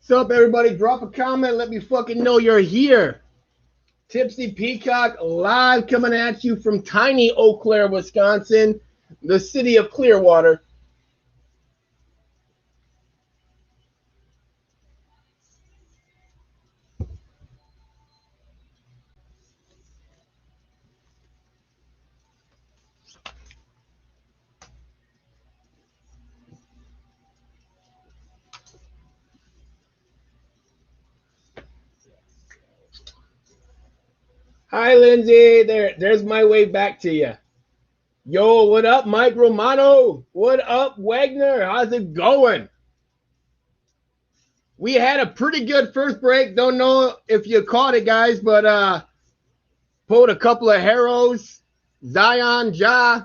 What's up, everybody? Drop a comment. Let me fucking know you're here. Tipsy Peacock live coming at you from tiny Eau Claire, Wisconsin, the city of Clearwater. Hi, Lindsay. There's my way back to you. Yo, what up, Mike Romano? What up, Wagner? How's it going? We had a pretty good first break. Don't know if you caught it, guys, but pulled a couple of Harrows, Zion, Ja.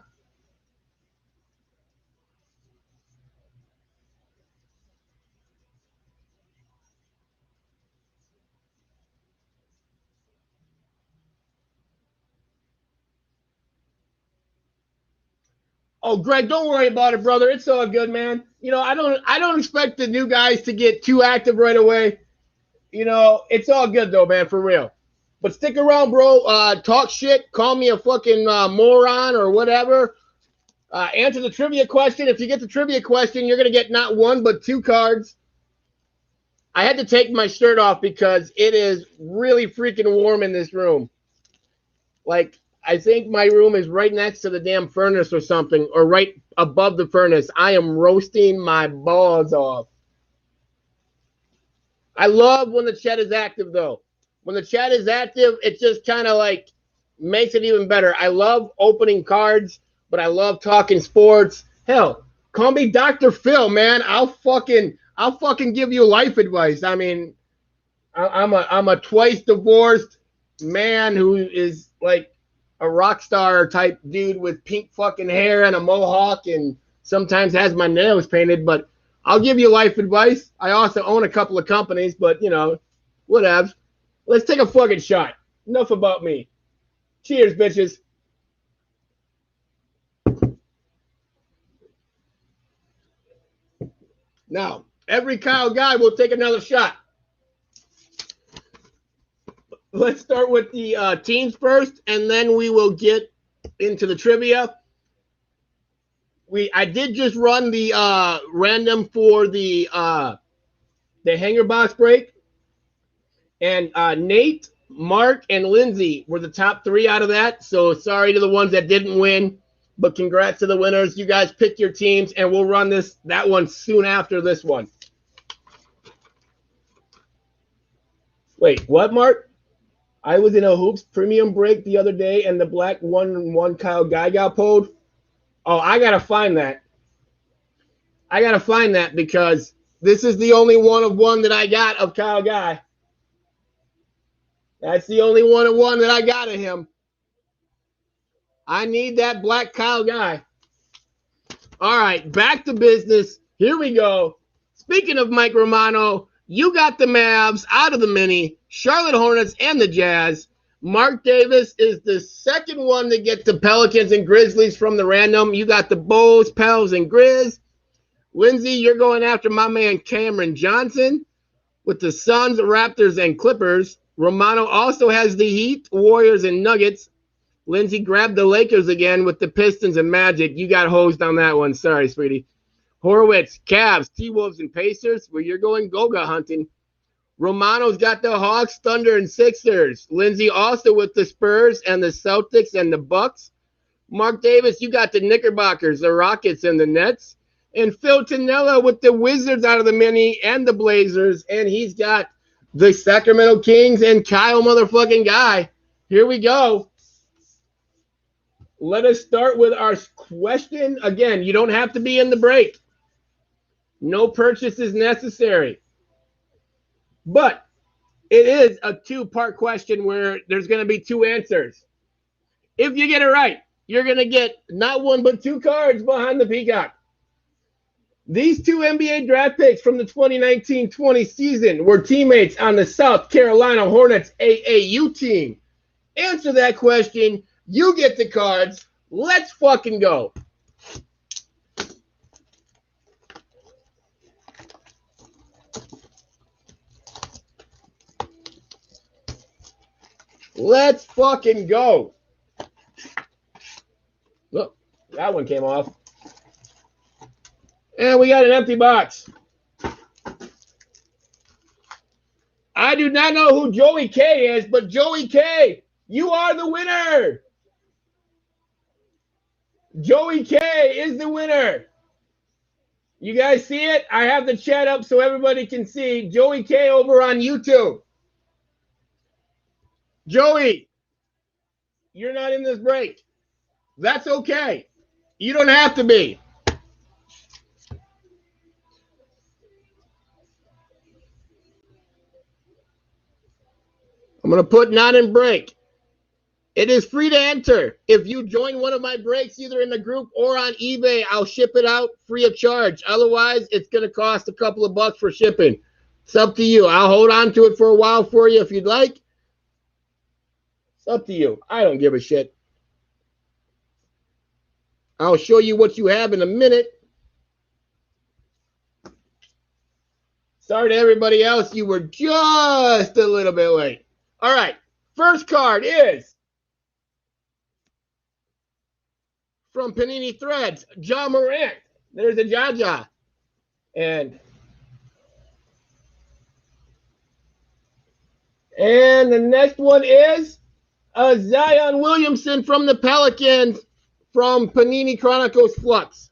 Oh, Greg, don't worry about it, brother. It's all good, man. You know, I don't expect the new guys to get too active right away. You know, it's all good though, man, for real. But stick around, bro. Talk shit. Call me a fucking moron or whatever. Answer the trivia question. If you get the trivia question, you're gonna get not one but two cards. I had to take my shirt off because it is really freaking warm in this room. Like, I think my room is right next to the damn furnace or something, or right above the furnace. I am roasting my balls off. I love when the chat is active, though. When the chat is active, it just kind of like makes it even better. I love opening cards, but I love talking sports. Hell, call me Dr. Phil, man. I'll fucking give you life advice. I mean, I'm a twice divorced man who is like a rock star type dude with pink fucking hair and a mohawk and sometimes has my nails painted, but I'll give you life advice. I also own a couple of companies, but you know, whatever. Let's take a fucking shot. Enough about me. Cheers, bitches. Now, every Kyle guy will take another shot. Let's start with the teams first, and then we will get into the trivia. I did just run the random for the hanger box break, and Nate, Mark, and Lindsay were the top three out of that. So sorry to the ones that didn't win, but congrats to the winners. You guys pick your teams, and we'll run that one soon after this one. Wait, what, Mark? I was in a hoops premium break the other day, and the black 1-1 Kyle guy got pulled. Oh, I gotta find that. I gotta find that because this is the only one of one that I got of Kyle Guy. That's the only one of one that I got of him. I need that black Kyle Guy. All right, back to business. Here we go. Speaking of Mike Romano, you got the Mavs out of the mini, Charlotte Hornets, and the Jazz. Mark Davis is the second one to get the Pelicans and Grizzlies from the random. You got the Bulls, Pels, and Grizz. Lindsay, you're going after my man Cameron Johnson with the Suns, Raptors, and Clippers. Romano also has the Heat, Warriors, and Nuggets. Lindsay grabbed the Lakers again with the Pistons and Magic. You got hosed on that one. Sorry, sweetie. Horowitz, Cavs, T-Wolves, and Pacers, where you're going Goga hunting. Romano's got the Hawks, Thunder, and Sixers. Lindsay also with the Spurs and the Celtics and the Bucks. Mark Davis, you got the Knickerbockers, the Rockets, and the Nets. And Phil Tonella with the Wizards out of the mini and the Blazers. And he's got the Sacramento Kings and Kyle motherfucking Guy. Here we go. Let us start with our question. Again, you don't have to be in the break. No purchase is necessary. But it is a two-part question where there's going to be two answers. If you get it right, you're going to get not one but two cards behind the Peacock. These two NBA draft picks from the 2019-20 season were teammates on the South Carolina Hornets AAU team. Answer that question. You get the cards. Let's fucking go. Let's fucking go. Look, that one came off. And we got an empty box. I do not know who Joey K is, but Joey K, you are the winner. Joey K is the winner. You guys see it? I have the chat up so everybody can see. Joey K over on YouTube. Joey, you're not in this break. That's okay. You don't have to be. I'm going to put not in break. It is free to enter. If you join one of my breaks, either in the group or on eBay, I'll ship it out free of charge. Otherwise, it's going to cost a couple of bucks for shipping. It's up to you. I'll hold on to it for a while for you if you'd like. It's up to you. I don't give a shit. I'll show you what you have in a minute. Sorry to everybody else. You were just a little bit late. All right. First card is from Panini Threads, Ja Morant. There's a Jaja. And the next one is a Zion Williamson from the Pelicans from Panini Chronicles Flux.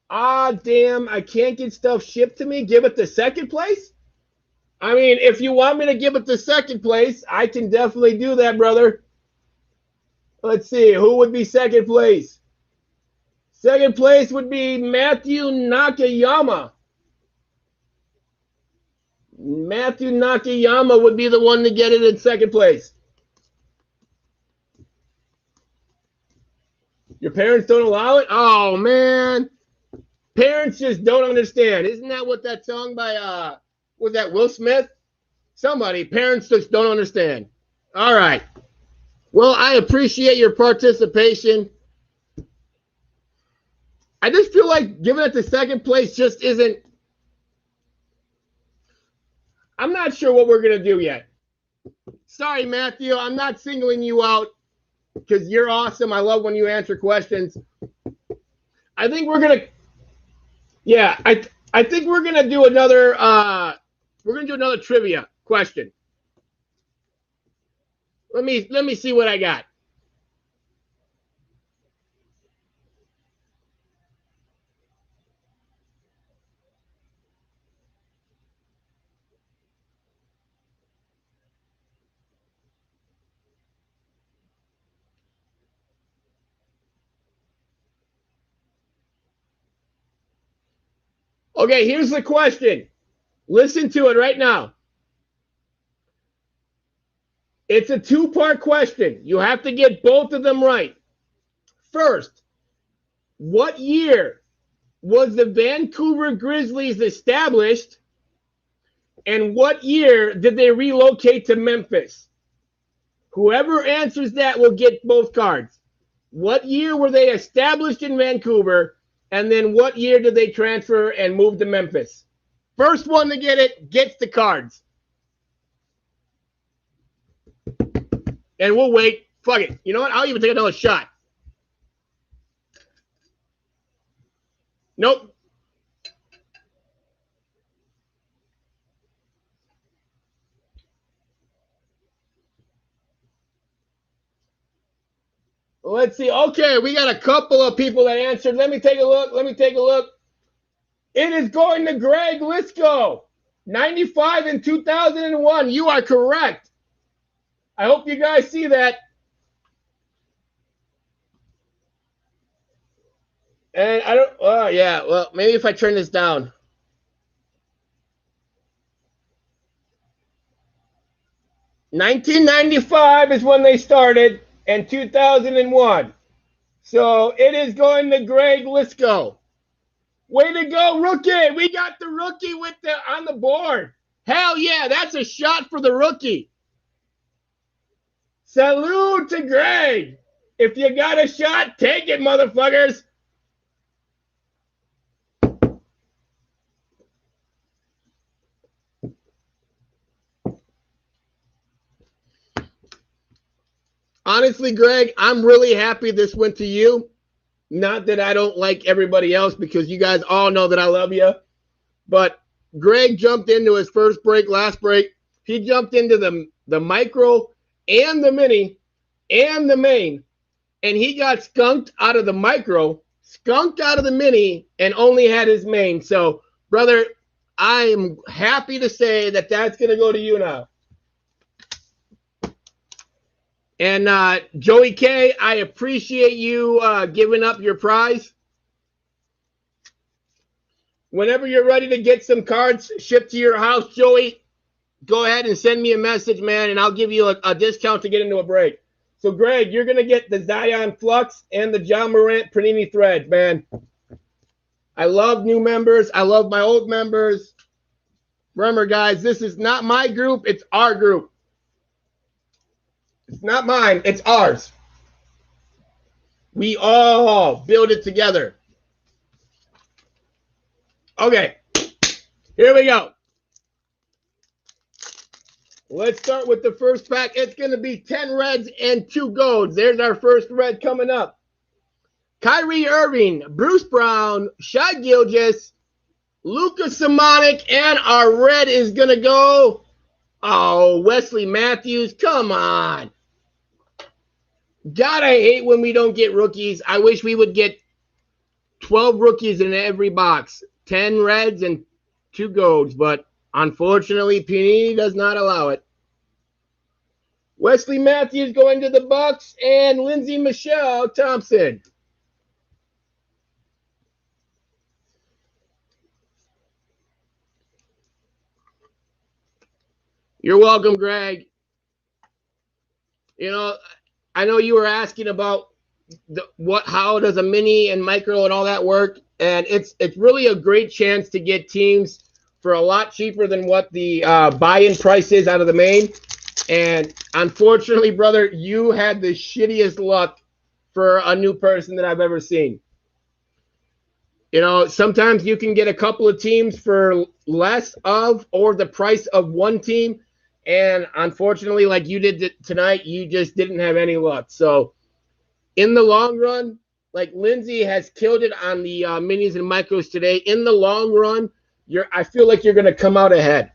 Ah, damn, I can't get stuff shipped to me. Give it to second place? I mean, if you want me to give it to second place, I can definitely do that, brother. Let's see, who would be second place? Second place would be Matthew Nakayama. Matthew Nakayama would be the one to get it in second place. Your parents don't allow it? Oh, man. Parents just don't understand. Isn't that what that song by, was that Will Smith? Somebody, parents just don't understand. All right. Well, I appreciate your participation. I just feel like giving it to second place just isn't. I'm not sure what we're going to do yet. Sorry, Matthew. I'm not singling you out because you're awesome. I love when you answer questions. I think we're going to. Yeah, I think we're going to do another. We're going to do another trivia question. Let me see what I got. Okay, here's the question. Listen to it right now. It's a two-part question. You have to get both of them right. First, what year was the Vancouver Grizzlies established, and what year did they relocate to Memphis? Whoever answers that will get both cards. What year were they established in Vancouver, and then what year did they transfer and move to Memphis? First one to get it gets the cards. And we'll wait. Fuck it. You know what? I'll even take another shot. Nope. Let's see. Okay, we got a couple of people that answered. Let me take a look. It is going to Greg Lisco. 95 and 2001. You are correct. I hope you guys see that. And I don't. Oh, yeah. Well, maybe if I turn this down. $1995 is when they started, and 2001. So it is going to Greg Lisco. Way to go, rookie! We got the rookie on the board. Hell yeah, that's a shot for the rookie. Salute to Greg. If you got a shot, take it, motherfuckers. Honestly, Greg, I'm really happy this went to you. Not that I don't like everybody else, because you guys all know that I love you. But Greg jumped into his first break, last break. He jumped into the micro and the mini and the main, and he got skunked out of the micro, skunked out of the mini, and only had his main. So, brother, I am happy to say that that's going to go to you now. And Joey K, I appreciate you giving up your prize. Whenever you're ready to get some cards shipped to your house, Joey, go ahead and send me a message, man, and I'll give you a discount to get into a break. So, Greg, you're going to get the Zion Flux and the John Morant Panini Threads, man. I love new members. I love my old members. Remember, guys, this is not my group. It's our group. It's not mine. It's ours. We all build it together. Okay, here we go. Let's start with the first pack. It's going to be 10 reds and 2 golds. There's our first red coming up. Kyrie Irving, Bruce Brown, Shai Gilgeous, Lucas Simonic, and our red is going to go, oh, Wesley Matthews. Come on. God, I hate when we don't get rookies. I wish we would get 12 rookies in every box. 10 reds and 2 golds, but unfortunately, Panini does not allow it. Wesley Matthews going to the Bucks, and Lindsey Michelle Thompson. You're welcome, Greg. You know, I know you were asking about how does a mini and micro and all that work, and it's really a great chance to get teams for a lot cheaper than what the buy-in price is out of the main. And unfortunately, brother, you had the shittiest luck for a new person that I've ever seen. You know, sometimes you can get a couple of teams for less of or the price of one team. And unfortunately, like you did tonight, you just didn't have any luck. So in the long run, like Lindsay has killed it on the minis and micros today. In the long run, I feel like you're going to come out ahead.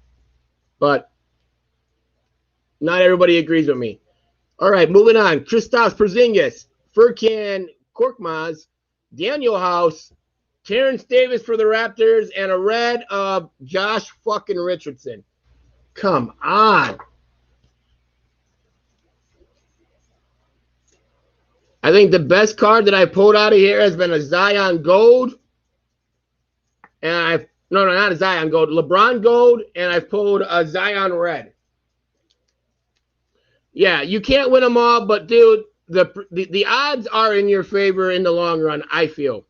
But not everybody agrees with me. All right, moving on. Kristaps Porzingis, Furkan Korkmaz, Daniel House, Terrence Davis for the Raptors, and a red of Josh fucking Richardson. Come on. I think the best card that I pulled out of here has been a Zion Gold. And no, not a Zion Gold. LeBron Gold, and I've pulled a Zion Red. Yeah, you can't win them all, but dude, the odds are in your favor in the long run, I feel.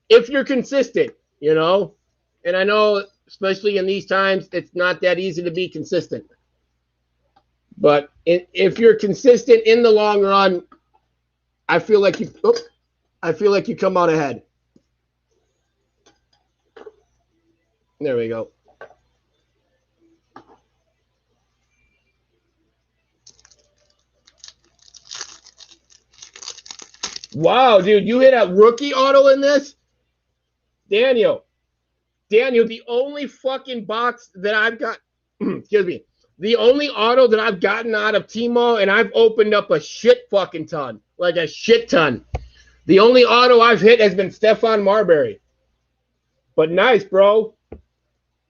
If you're consistent, you know. And I know, especially in these times, it's not that easy to be consistent. But if you're consistent in the long run, I feel like you come out ahead. There we go. Wow, dude, you hit a rookie auto in this? Daniel, the only fucking box that I've got, excuse me, the only auto that I've gotten out of Tmall, and I've opened up a shit fucking ton, like a shit ton. The only auto I've hit has been Stephon Marbury. But nice, bro.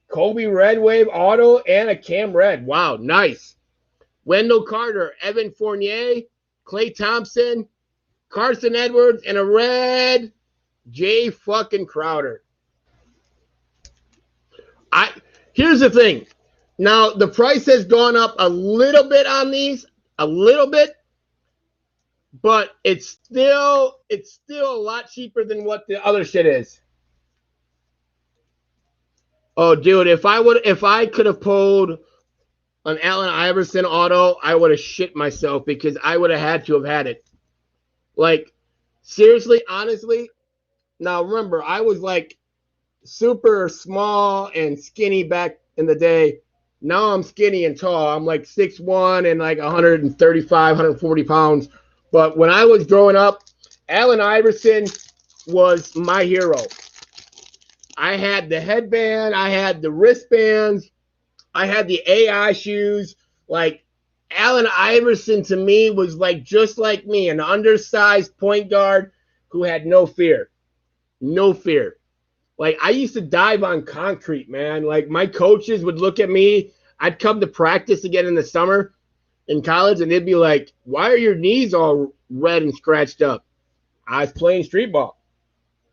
Kobe Red Wave auto and a Cam Red. Wow, nice. Wendell Carter, Evan Fournier, Klay Thompson, Carson Edwards, and a red Jay fucking Crowder. Here's the thing. Now, the price has gone up a little bit on these, a little bit, but it's still a lot cheaper than what the other shit is. Oh, dude, if I could have pulled an Allen Iverson auto, I would have shit myself because I would have had to have had it. Like, seriously, honestly, now remember, I was like super small and skinny back in the day. Now I'm skinny and tall. I'm like 6'1" and like 135, 140 pounds. But when I was growing up, Allen Iverson was my hero. I had the headband, I had the wristbands, I had the AI shoes. Like Allen Iverson to me was like just like me, an undersized point guard who had no fear. No fear. Like I used to dive on concrete, man. Like my coaches would look at me. I'd come to practice again in the summer in college, and they'd be like, "Why are your knees all red and scratched up?" I was playing street ball.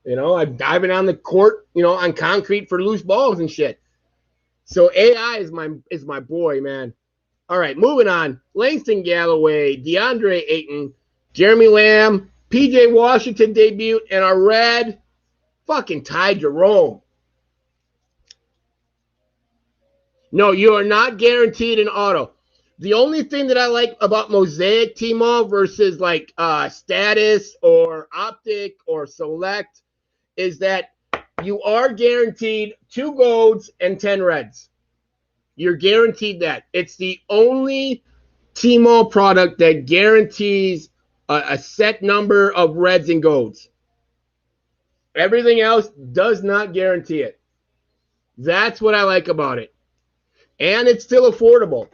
I'm diving on the court, on concrete for loose balls and shit. So AI is my boy, man. All right, moving on. Langston Galloway, DeAndre Ayton, Jeremy Lamb, PJ Washington debut, and our red fucking Ty Jerome. No, you are not guaranteed an auto. The only thing that I like about Mosaic Tmall versus like Status or Optic or Select is that you are guaranteed 2 golds and 10 reds. You're guaranteed that. It's the only Tmall product that guarantees a set number of reds and golds. Everything else does not guarantee it. That's what I like about it. And it's still affordable.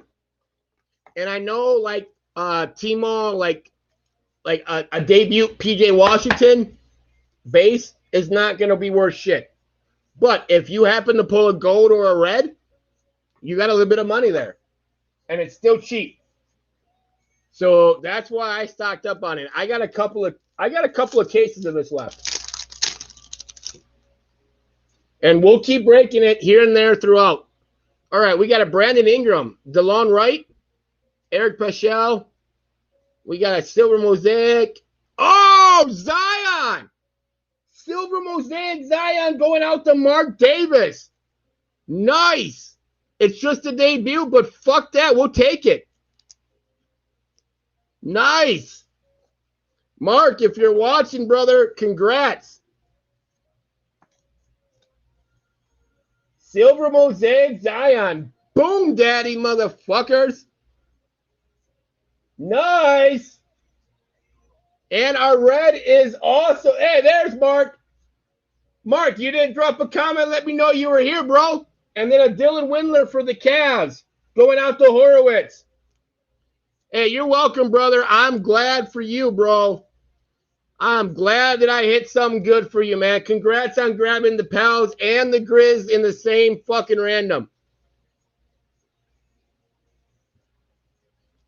And I know like Tmall, like a debut PJ Washington base is not going to be worth shit. But if you happen to pull a gold or a red, you got a little bit of money there. And it's still cheap. So that's why I stocked up on it. I got a couple of cases of this left. And we'll keep breaking it here and there throughout. All right, we got a Brandon Ingram, DeLon Wright, Eric Paschal. We got a Silver Mosaic. Oh, Zion! Silver Mosaic Zion going out to Mark Davis. Nice. It's just a debut, but fuck that. We'll take it. Nice. Mark, if you're watching, brother, congrats. Silver Mosaic Zion. Boom, daddy, motherfuckers. Nice. And our red is also. Hey, there's Mark. Mark, you didn't drop a comment. Let me know you were here, bro. And then a Dylan Windler for the Cavs. Going out to Horowitz. Hey, you're welcome, brother. I'm glad for you, bro. I'm glad that I hit something good for you, man. Congrats on grabbing the Pels and the Grizz in the same fucking random.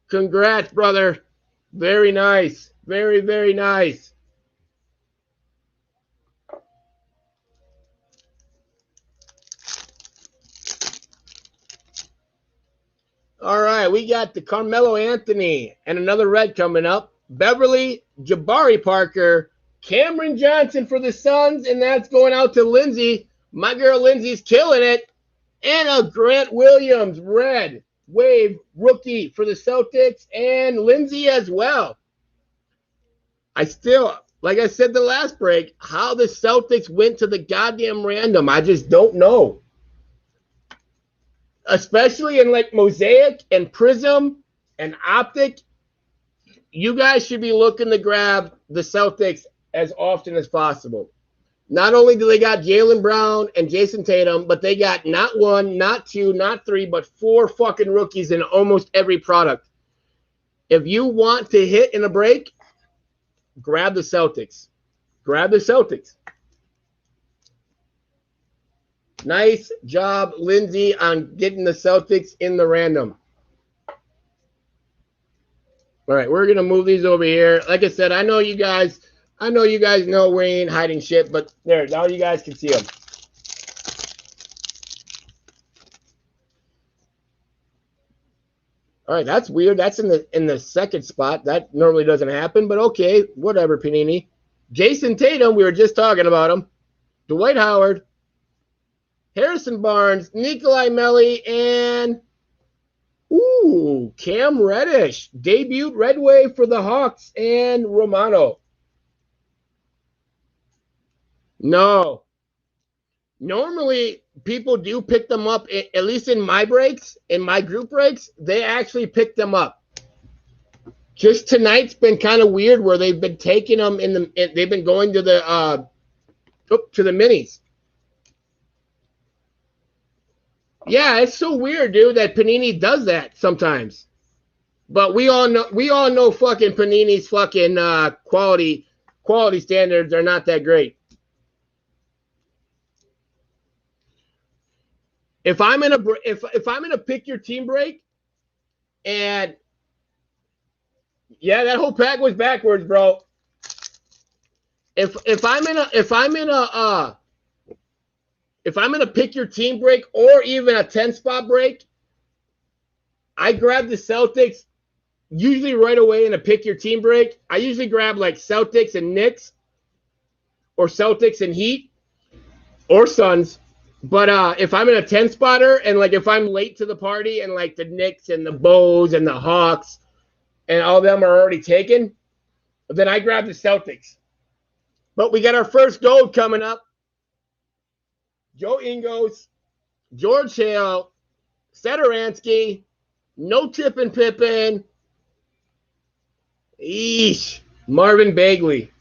Congrats, brother. Very nice. Very, very nice. All right, we got the Carmelo Anthony and another red coming up. Beverly, Jabari Parker, Cameron Johnson for the Suns, and that's going out to Lindsay. My girl Lindsay's killing it. And a Grant Williams red wave rookie for the Celtics, and Lindsay as well. I still, like I said the last break, how the Celtics went to the goddamn random, I just don't know. Especially in like Mosaic and Prism and Optic, you guys should be looking to grab the Celtics as often as possible. Not only do they got Jaylen Brown and Jason Tatum, but they got not 1, not 2, not 3, but 4 fucking rookies in almost every product. If you want to hit in a break, grab the Celtics. Grab the Celtics. Nice job, Lindsay, on getting the Celtics in the random. All right, we're going to move these over here. Like I said, I know you guys know we ain't hiding shit, but there, now you guys can see them. All right, that's weird. That's in the second spot. That normally doesn't happen, but okay, whatever, Panini. Jason Tatum, we were just talking about him. Dwight Howard, Harrison Barnes, Nikolai Melli, and Cam Reddish. Debut red wave for the Hawks and Romano. No. Normally, people do pick them up, at least in my breaks, in my group breaks, they actually pick them up. Just tonight's been kind of weird where they've been taking them they've been going to the minis. Yeah, it's so weird, dude, that Panini does that sometimes. But we all know fucking Panini's fucking quality standards are not that great. If I'm in a pick your team break, and yeah, that whole pack was backwards, bro. If I'm in a pick your team break or even a 10 spot break, I grab the Celtics usually right away in a pick your team break. I usually grab like Celtics and Knicks or Celtics and Heat or Suns. But if I'm in a 10 spotter and like if I'm late to the party and like the Knicks and the Bulls and the Hawks and all of them are already taken, then I grab the Celtics. But we got our first gold coming up. Joe Ingles, George Hill, Sederansky, no Tippin Pippin. Eesh, Marvin Bagley.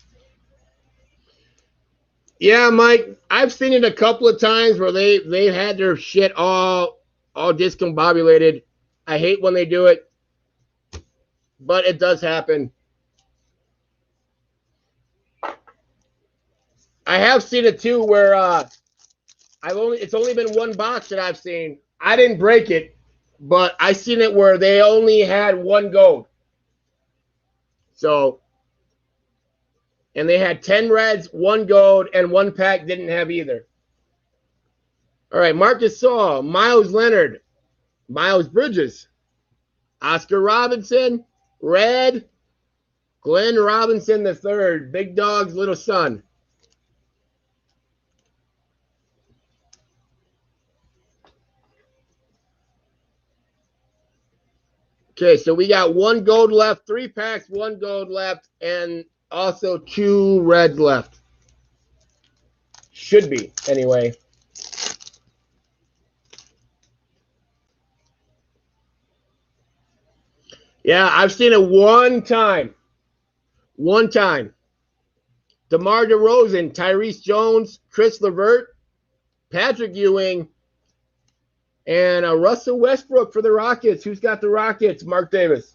Yeah, Mike, I've seen it a couple of times where they've had their shit all discombobulated. I hate when they do it, but it does happen. I have seen it too where it's only been one box that I've seen. I didn't break it, but I seen it where they only had one gold. So, and they had 10 reds, one gold, and one pack didn't have either. All right, Marcus Saul, Miles Leonard, Miles Bridges, Oscar Robinson, red, Glenn Robinson III, Big Dog's little son. Okay, so we got one gold left, 3 packs, one gold left, and also 2 reds left. Should be, anyway. Yeah, I've seen it one time. One time. DeMar DeRozan, Tyrese Jones, Chris LeVert, Patrick Ewing, and Russell Westbrook for the Rockets. Who's got the Rockets? Mark Davis.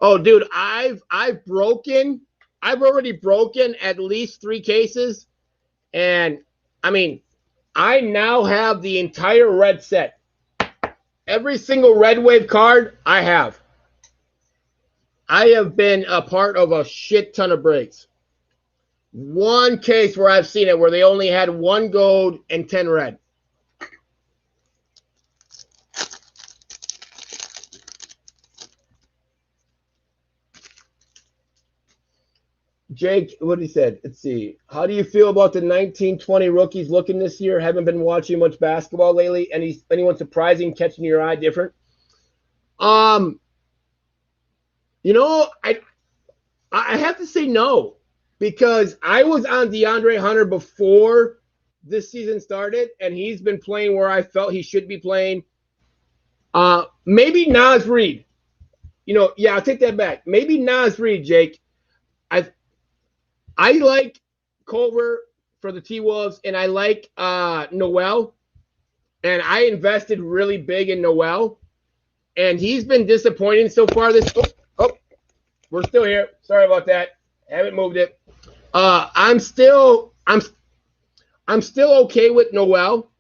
Oh, dude, I've already broken at least 3 cases. And, I mean, I now have the entire red set. Every single Red Wave card I have. I have been a part of a shit ton of breaks. One case where I've seen it where they only had 1 gold and 10 red. Jake, what he said, let's see. How do you feel about the 1920 rookies looking this year? Haven't been watching much basketball lately. Anyone surprising, catching your eye different? You know, I have to say no, because I was on DeAndre Hunter before this season started, and he's been playing where I felt he should be playing. Maybe Naz Reid. You know, yeah, I'll take that back. Maybe Naz Reid, Jake. I like Culver for the T-Wolves, and I like Noel. And I invested really big in Noel. And he's been disappointing so far this – oh, we're still here. Sorry about that. Haven't moved it. I'm still okay with Noel.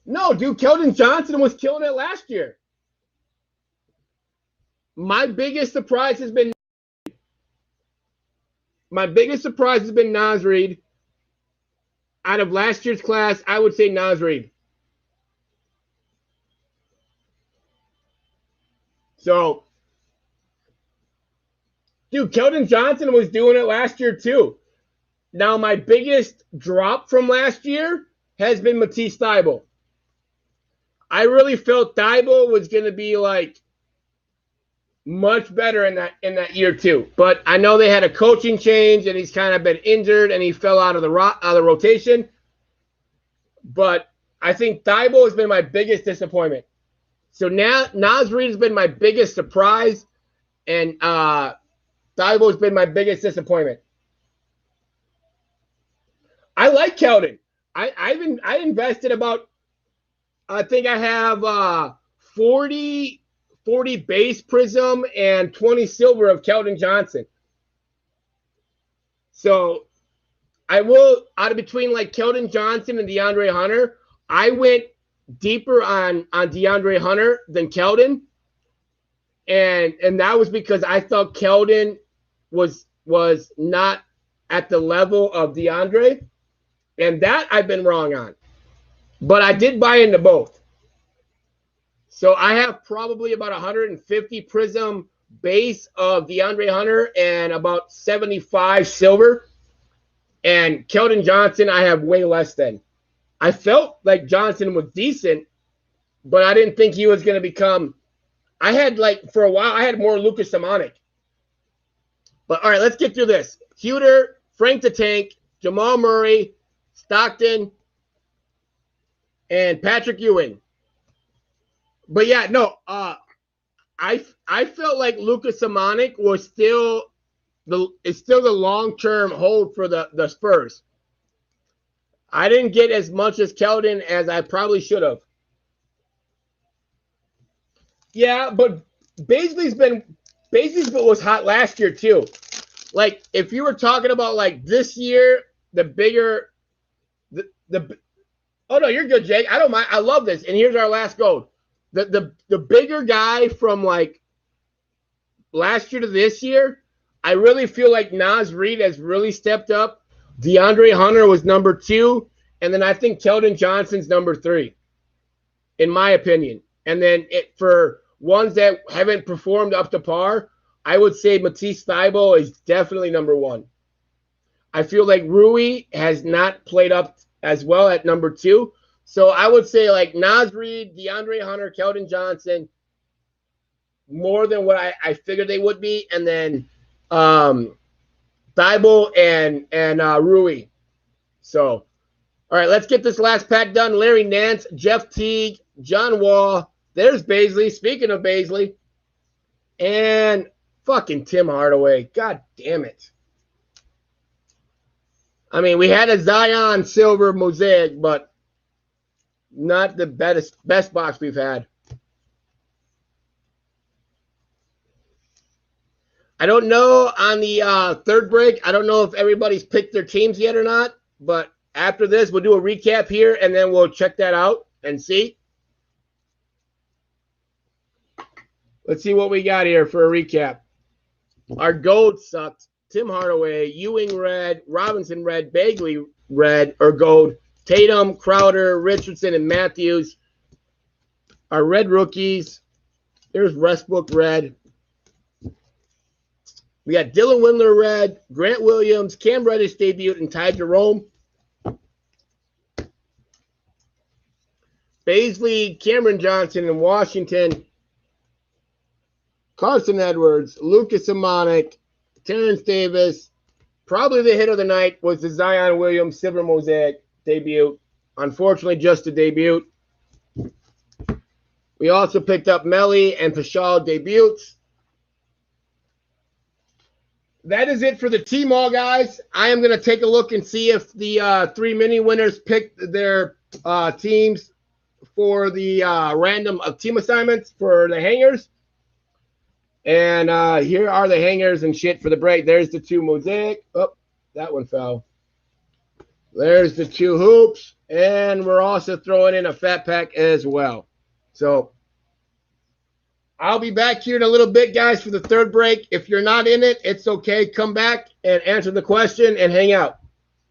No, dude, Keldon Johnson was killing it last year. My biggest surprise has been Naz Reid. Out of last year's class, I would say Naz Reid. So, dude, Keldon Johnson was doing it last year too. Now, my biggest drop from last year has been Matisse Thybulle. I really felt Thybulle was going to be like much better in that year too. But I know they had a coaching change, and he's kind of been injured, and he fell out of the rotation. But I think Thibault has been my biggest disappointment. So now Naz Reid has been my biggest surprise, and Thibault has been my biggest disappointment. I like Keldon. I invested about, I think I have 40 base prism and 20 silver of Keldon Johnson. So I will, out of between like Keldon Johnson and DeAndre Hunter, I went deeper on DeAndre Hunter than Keldon. And that was because I thought Keldon was not at the level of DeAndre. And that I've been wrong on. But I did buy into both. So I have probably about 150 prism base of DeAndre Hunter and about 75 silver. And Keldon Johnson, I have way less than. I felt like Johnson was decent, but I didn't think he was going to become. I had, like, for a while, I had more Lucas Samanic. But all right, let's get through this. Huter, Frank the Tank, Jamal Murray, Stockton, and Patrick Ewing. But yeah, no, I felt like Lucas Samanic was still the long-term hold for the Spurs. I didn't get as much as Keldon as I probably should have. Yeah, but Baisley's was hot last year too. Like, if you were talking about like this year, the bigger oh no, you're good, Jake. I don't mind. I love this. And here's our last goal. The bigger guy from like last year to this year, I really feel like Naz Reid has really stepped up. DeAndre Hunter was number 2, and then I think Keldon Johnson's number 3, in my opinion. And then for ones that haven't performed up to par, I would say Matisse Thybulle is definitely number 1. I feel like Rui has not played up as well at number 2. So I would say like Naz Reid, DeAndre Hunter, Keldon Johnson, more than what I figured they would be. And then Thybulle and Rui. So, all right, let's get this last pack done. Larry Nance, Jeff Teague, John Wall. There's Baisley. Speaking of Baisley. And fucking Tim Hardaway. God damn it. I mean, we had a Zion silver mosaic, but not the best box we've had. I don't know on the third break. I don't know if everybody's picked their teams yet or not. But after this, we'll do a recap here, and then we'll check that out and see. Let's see what we got here for a recap. Our gold sucked. Tim Hardaway, Ewing red, Robinson red, Bagley red or gold, Tatum, Crowder, Richardson, and Matthews. Our red rookies. There's Westbrook red. We got Dylan Windler red, Grant Williams, Cam Reddish debut, and Ty Jerome. Baisley, Cameron Johnson in Washington. Carson Edwards, Lucas Samanic, Terrence Davis. Probably the hit of the night was the Zion Williams Silver Mosaic debut. Unfortunately, just a debut. We also picked up Melly and Paschal debuts. That is it for the Tmall, guys. I am going to take a look and see if the 3 mini winners picked their teams for the random team assignments for the hangers. And here are the hangers and shit for the break. There's the 2 mosaic. Oh, that one fell. There's the 2 hoops. And we're also throwing in a fat pack as well. So I'll be back here in a little bit, guys, for the third break. If you're not in it, it's okay. Come back and answer the question and hang out.